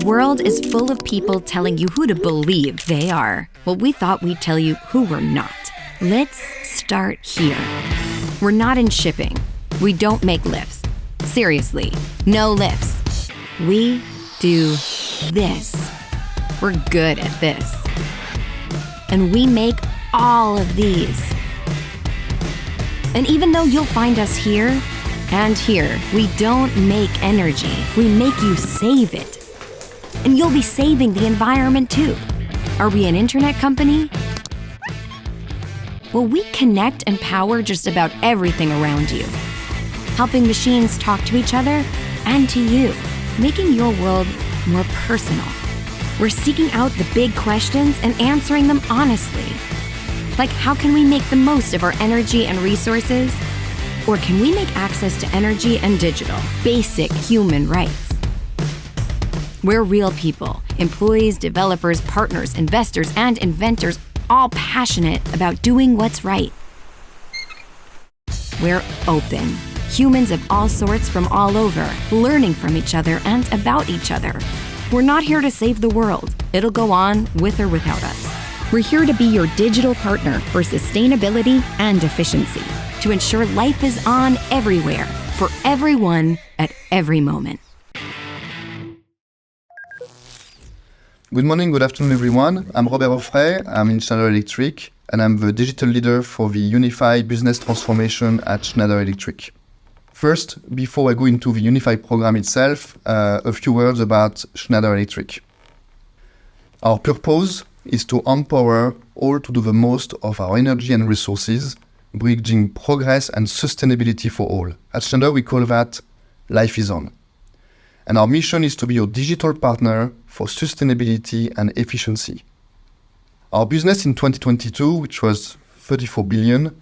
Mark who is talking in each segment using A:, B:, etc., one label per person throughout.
A: world is full of people telling you who to believe they are. Well, we thought we'd tell you who we're not. Let's start here. We're not in shipping. We don't make lifts. Seriously, no lifts. We do this. We're good at this. And we make all of these. And even though you'll find us here and here, we don't make energy. We make you save it. And you'll be saving the environment too. Are we an internet company? Well, we connect and power just about everything around you, helping machines talk to each other and to you, making your world more personal. We're seeking out the big questions and answering them honestly. Like, how can we make the most of our energy and resources? Or can we make access to energy and digital basic human rights? We're real people, employees, developers, partners, investors, and inventors, all passionate about doing what's right. We're open. Humans of all sorts from all over, learning from each other and about each other. We're not here to save the world. It'll go on with or without us. We're here to be your digital partner for sustainability and efficiency, to ensure life is on everywhere, for everyone, at every moment.
B: Good morning, good afternoon, everyone. I'm Robert Auffray. I'm in Schneider Electric, and I'm the digital leader for the UNIFY business transformation at Schneider Electric. First, before I go into the UNIFY program itself, a few words about Schneider Electric. Our purpose is to empower all to do the most of our energy and resources, bridging progress and sustainability for all. At Schneider, we call that Life is On. And our mission is to be your digital partner for sustainability and efficiency. Our business in 2022, which was 34 billion,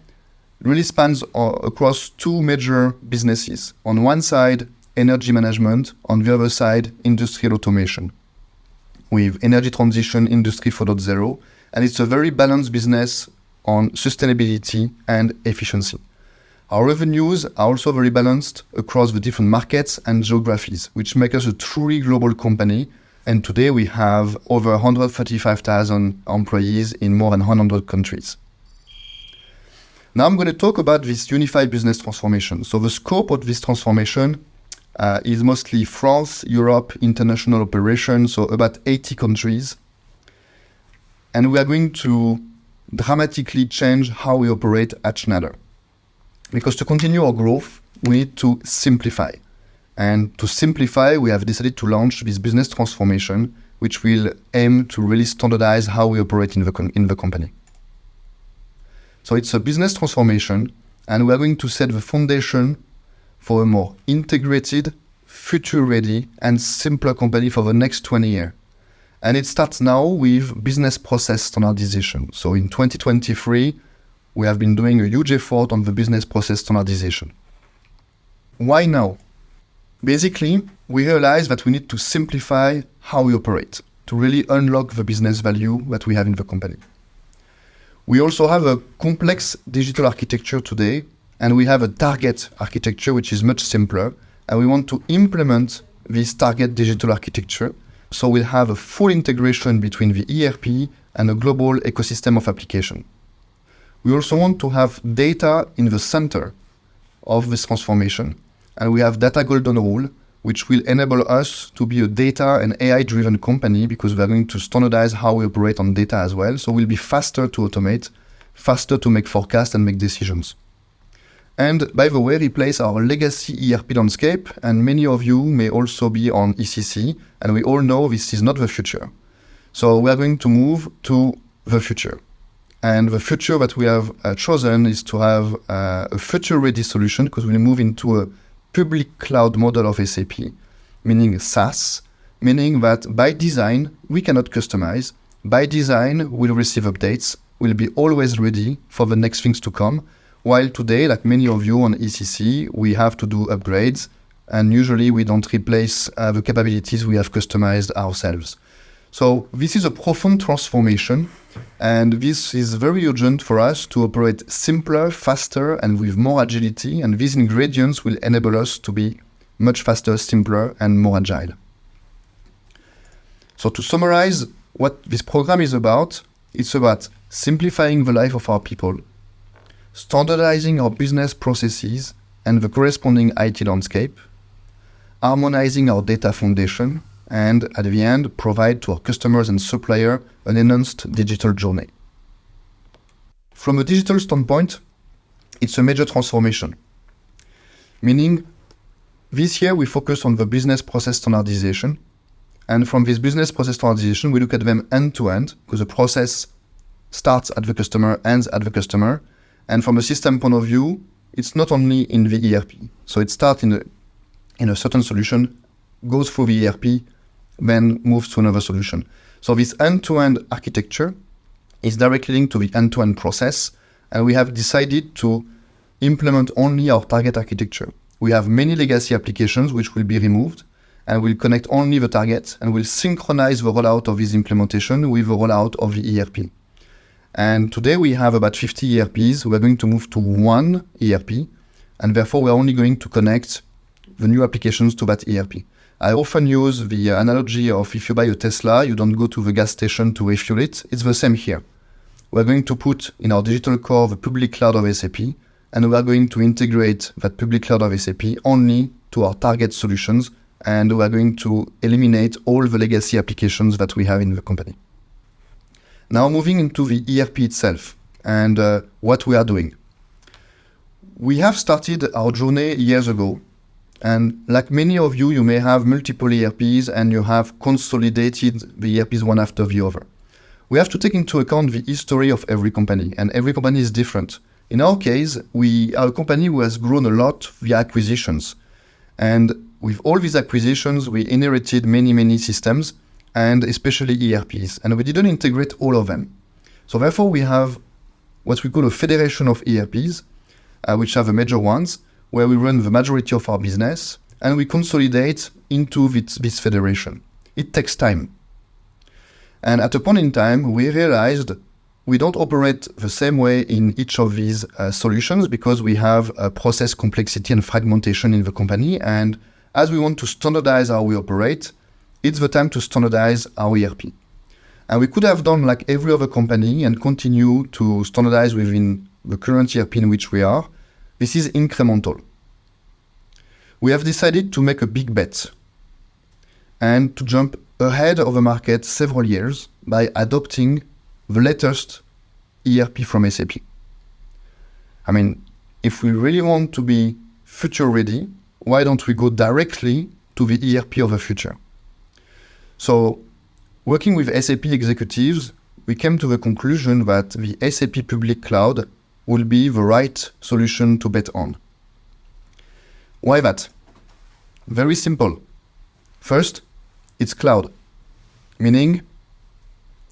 B: really spans across two major businesses. On one side, energy management, on the other side, industrial automation, with energy transition, Industry 4.0, and it's a very balanced business on sustainability and efficiency. Our revenues are also very balanced across the different markets and geographies, which make us a truly global company. And today we have over 135,000 employees in more than 100 countries. Now I'm going to talk about this unified business transformation. So the scope of this transformation is mostly France, Europe, international operations, so about 80 countries. And we are going to dramatically change how we operate at Schneider. Because to continue our growth, we need to simplify. And to simplify, we have decided to launch this business transformation, which will aim to really standardize how we operate in the company. So it's a business transformation, and we are going to set the foundation for a more integrated, future-ready, and simpler company for the next 20 years. And it starts now with business process standardization. So in 2023, we have been doing a huge effort on the business process standardization. Why now? Basically, we realized that we need to simplify how we operate to really unlock the business value that we have in the company. We also have a complex digital architecture today, and we have a target architecture which is much simpler, and we want to implement this target digital architecture. So we'll have a full integration between the ERP and a global ecosystem of application. We also want to have data in the center of this transformation. And we have data golden rule, which will enable us to be a data and AI-driven company because we are going to standardize how we operate on data as well. So we'll be faster to automate, faster to make forecasts and make decisions. And by the way, replace our legacy ERP landscape. And many of you may also be on ECC. And we all know this is not the future. So we are going to move to the future. And the future that we have chosen is to have a future-ready solution because we move into a public cloud model of SAP, meaning SaaS, meaning that by design, we cannot customize. By design, we'll receive updates. We'll be always ready for the next things to come. While today, like many of you on ECC, we have to do upgrades. And usually we don't replace the capabilities we have customized ourselves. So this is a profound transformation, and this is very urgent for us to operate simpler, faster, and with more agility, and these ingredients will enable us to be much faster, simpler, and more agile. So to summarize what this program is about, it's about simplifying the life of our people, standardizing our business processes and the corresponding IT landscape, harmonizing our data foundation, and at the end, provide to our customers and suppliers an enhanced digital journey. From a digital standpoint, it's a major transformation. Meaning, this year we focus on the business process standardization. And from this business process standardization, we look at them end to end, because the process starts at the customer, ends at the customer. And from a system point of view, it's not only in the ERP. So it starts in a certain solution, goes through the ERP, then moves to another solution. So this end-to-end architecture is directly linked to the end-to-end process, and we have decided to implement only our target architecture. We have many legacy applications which will be removed, and we'll connect only the target, and we'll synchronize the rollout of this implementation with the rollout of the ERP. And today we have about 50 ERPs. We're going to move to one ERP, and therefore we're only going to connect the new applications to that ERP. I often use the analogy of if you buy a Tesla, you don't go to the gas station to refuel it. It's the same here. We're going to put in our digital core the public cloud of SAP, and we are going to integrate that public cloud of SAP only to our target solutions, and we are going to eliminate all the legacy applications that we have in the company. Now moving into the ERP itself and what we are doing. We have started our journey years ago, and like many of you, you may have multiple ERPs and you have consolidated the ERPs one after the other. We have to take into account the history of every company, and every company is different. In our case, we are a company who has grown a lot via acquisitions. And with all these acquisitions, we inherited many systems, and especially ERPs, and we didn't integrate all of them. So therefore, we have what we call a federation of ERPs, which are the major ones, where we run the majority of our business, and we consolidate into this federation. It takes time. And at a point in time, we realized we don't operate the same way in each of these solutions because we have process complexity and fragmentation in the company. And as we want to standardize how we operate, it's the time to standardize our ERP. And we could have done like every other company and continue to standardize within the current ERP in which we are. This is incremental. We have decided to make a big bet and to jump ahead of the market several years by adopting the latest ERP from SAP. I mean, if we really want to be future ready, why don't we go directly to the ERP of the future? So, working with SAP executives, we came to the conclusion that the SAP public cloud will be the right solution to bet on. Why that? Very simple. First, it's cloud, meaning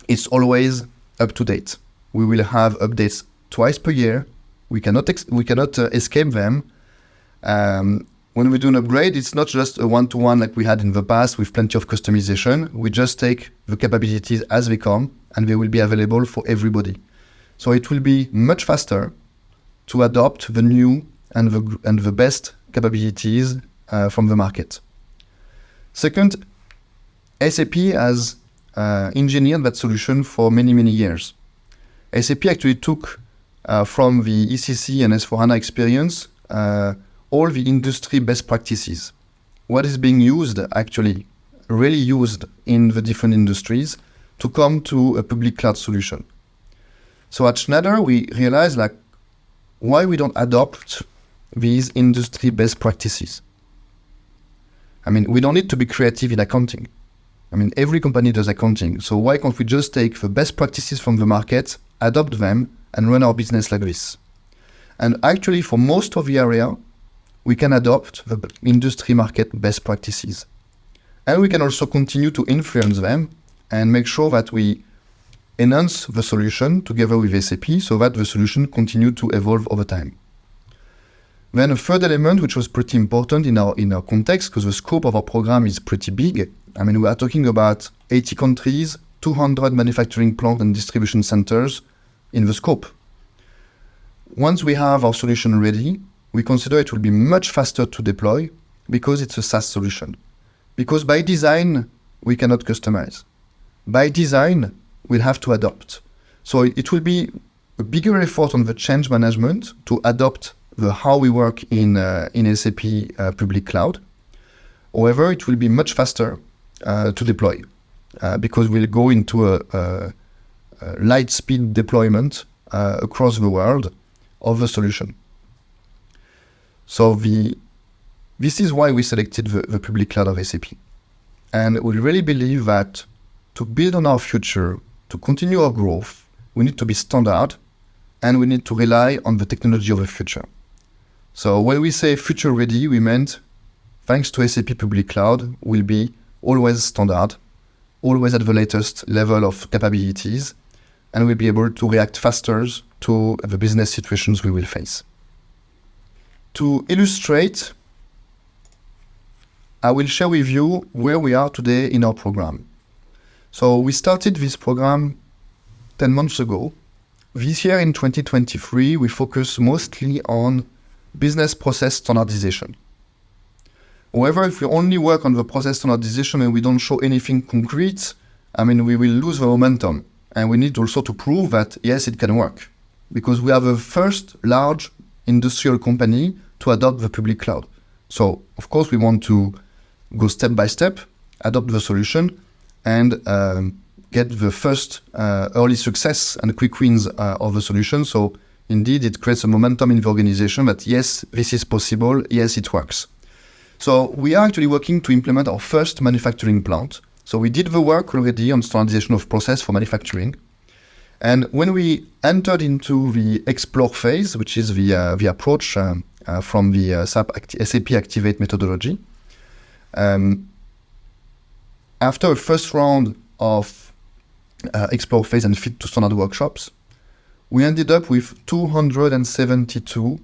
B: it's always up to date. We will have updates twice per year. We cannot escape them. When we do an upgrade, it's not just a one-to-one like we had in the past with plenty of customization. We just take the capabilities as they come, and they will be available for everybody. So it will be much faster to adopt the new and the best capabilities from the market. Second, SAP has engineered that solution for many years. SAP actually took from the ECC and S4HANA experience all the industry best practices. What is being used, actually, really used in the different industries to come to a public cloud solution. So at Schneider, we realized why we don't adopt these industry best practices. I mean, we don't need to be creative in accounting. I mean, every company does accounting. So why can't we just take the best practices from the market, adopt them, and run our business like this? And actually, for most of the area, we can adopt the industry market best practices. And we can also continue to influence them and make sure that we enhance the solution together with SAP so that the solution continue to evolve over time. Then a third element, which was pretty important in our context, because the scope of our program is pretty big. I mean, we are talking about 80 countries, 200 manufacturing plants and distribution centers in the scope. Once we have our solution ready, we consider it will be much faster to deploy because it's a SaaS solution. Because by design, we cannot customize. by design, we'll have to adopt. So it will be a bigger effort on the change management to adopt the how we work in SAP public cloud. However, it will be much faster to deploy because we'll go into a light speed deployment across the world of the solution. So this is why we selected the public cloud of SAP. And we really believe that to build on our future, to continue our growth, we need to be standard and we need to rely on the technology of the future. So when we say future ready, we meant thanks to SAP public cloud, we'll be always standard, always at the latest level of capabilities, and we'll be able to react faster to the business situations we will face. To illustrate, I will share with you where we are today in our program. So we started this program 10 months ago. This year in 2023, we focus mostly on business process standardization. However, if we only work on the process standardization and we don't show anything concrete, we will lose the momentum. And we need also to prove that, yes, it can work. Because we are the first large industrial company to adopt the public cloud. So, of course, we want to go step by step, adopt the solution, and get the first early success and quick wins of the solution. So, indeed, it creates a momentum in the organization that, yes, this is possible, yes, it works. So, we are actually working to implement our first manufacturing plant. So, we did the work already on standardization of process for manufacturing. And when we entered into the explore phase, which is the approach from the SAP Activate methodology, after a first round of explore phase and fit to standard workshops, we ended up with 272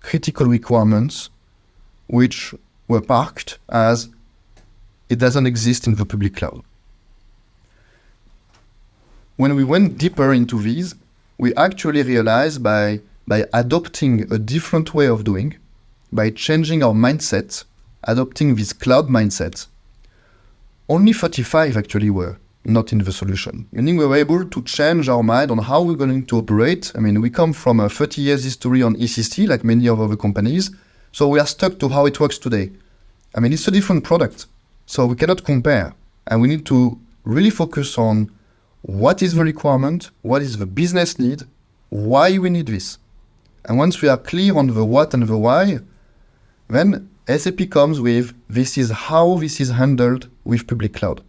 B: critical requirements which were parked as it doesn't exist in the public cloud. When we went deeper into these, we actually realized by adopting a different way of doing, by changing our mindset, adopting this cloud mindset, only 35 actually were not in the solution. Meaning we were able to change our mind on how we're going to operate. We come from a 30 years history on ECC, like many of other companies, so we are stuck to how it works today. It's a different product, so we cannot compare. And we need to really focus on what is the requirement, what is the business need, why we need this. And once we are clear on the what and the why, then SAP comes with, this is how this is handled with public cloud.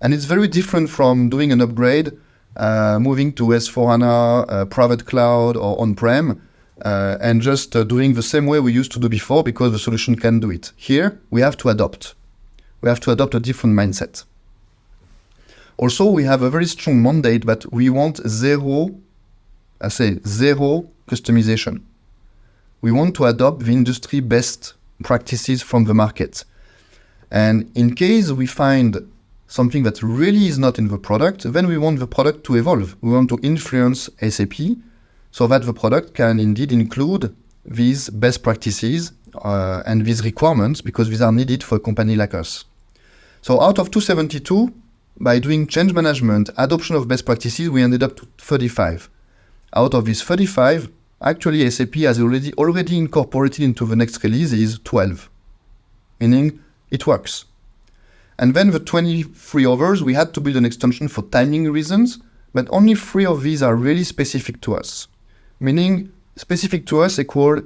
B: And it's very different from doing an upgrade, moving to S4HANA, private cloud or on-prem, and just doing the same way we used to do before because the solution can do it. Here, we have to adopt. We have to adopt a different mindset. Also, we have a very strong mandate that we want zero customization. We want to adopt the industry best practices from the market. And in case we find something that really is not in the product, then we want the product to evolve. We want to influence SAP so that the product can indeed include these best practices and these requirements because these are needed for a company like us. So out of 272, by doing change management, adoption of best practices, we ended up to 35. Out of these 35, actually SAP has already incorporated into the next release is 12, meaning it works. And then the 23 others, we had to build an extension for timing reasons, but only 3 of these are really specific to us. Meaning, specific to us equal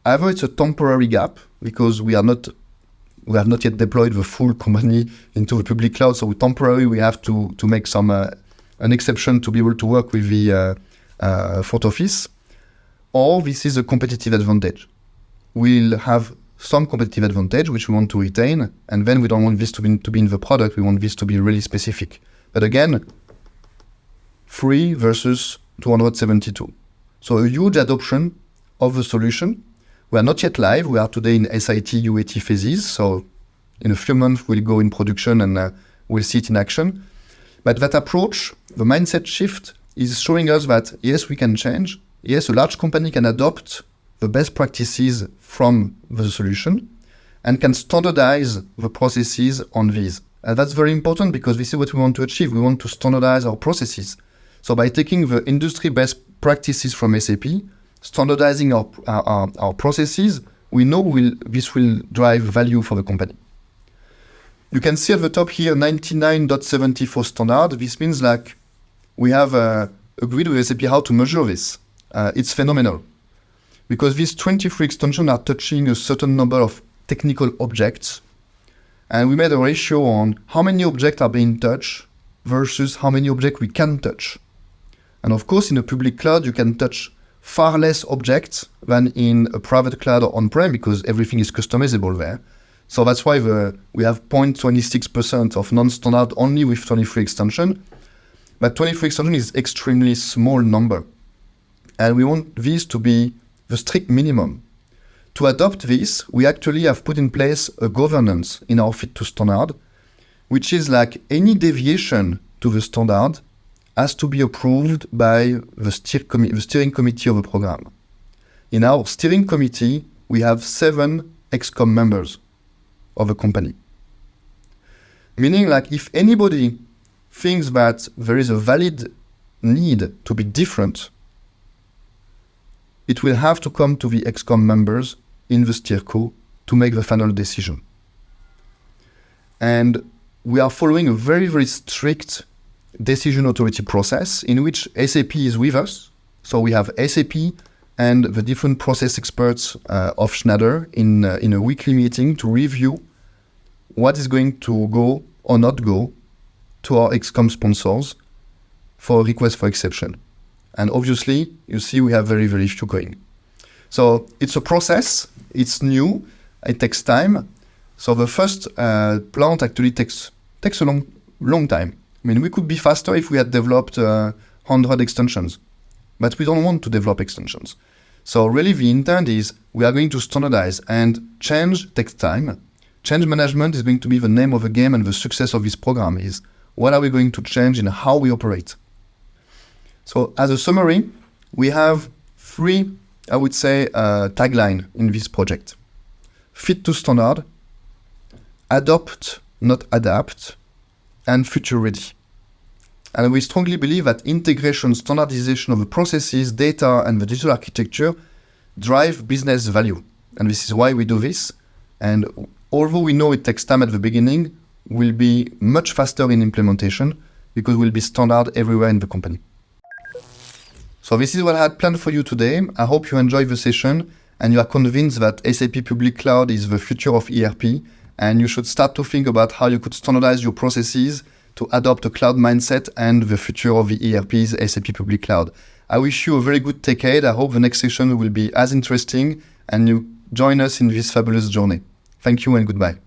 B: either it's a temporary gap, because we have not yet deployed the full company into the public cloud, so temporarily we have to make some an exception to be able to work with the front office, or this is a competitive advantage. We'll have some competitive advantage which we want to retain, and then we don't want this to be in the product, we want this to be really specific. But again, 3 versus 272. So a huge adoption of the solution. We are not yet live, we are today in SIT, UAT phases, so in a few months we'll go in production and we'll see it in action. But that approach, the mindset shift, is showing us that yes, we can change, yes, a large company can adopt the best practices from the solution and can standardize the processes on these. That's very important because this is what we want to achieve. We want to standardize our processes. So by taking the industry best practices from SAP, standardizing our processes, we know this will drive value for the company. You can see at the top here 99.74 standard. This means like we have agreed with SAP how to measure this. It's phenomenal because these 23 extensions are touching a certain number of technical objects. And we made a ratio on how many objects are being touched versus how many objects we can touch. And of course, in a public cloud, you can touch far less objects than in a private cloud or on-prem because everything is customizable there. So that's why we have 0.26% of non-standard only with 23 extension. But 23 extension is extremely small number. And we want this to be the strict minimum. To adopt this, we actually have put in place a governance in our fit to standard, which is like any deviation to the standard has to be approved by the steering committee of the program. In our steering committee, we have 7 ExCom members of the company. Meaning like if anybody thinks that there is a valid need to be different, it will have to come to the ExCom members in the steerco to make the final decision. And we are following a very, very strict decision authority process in which SAP is with us. So we have SAP and the different process experts of Schneider in a weekly meeting to review what is going to go or not go to our ExCom sponsors for a request for exception. And obviously, you see we have very, very few going. So it's a process, it's new, it takes time. So the first plant actually takes a long time. I mean, we could be faster if we had developed 100 extensions, but we don't want to develop extensions. So really the intent is we are going to standardize, and change takes time. Change management is going to be the name of the game, and the success of this program is what are we going to change in how we operate. So as a summary, we have 3, I would say, tagline in this project. Fit to standard, adopt, not adapt, and future ready. And we strongly believe that integration, standardization of the processes, data, and the digital architecture drive business value. And this is why we do this. And although we know it takes time at the beginning, we'll be much faster in implementation because we'll be standard everywhere in the company. So this is what I had planned for you today. I hope you enjoyed the session and you are convinced that SAP Public Cloud is the future of ERP, and you should start to think about how you could standardize your processes to adopt a cloud mindset and the future of the ERP's SAP Public Cloud. I wish you a very good decade. I hope the next session will be as interesting and you join us in this fabulous journey. Thank you and goodbye.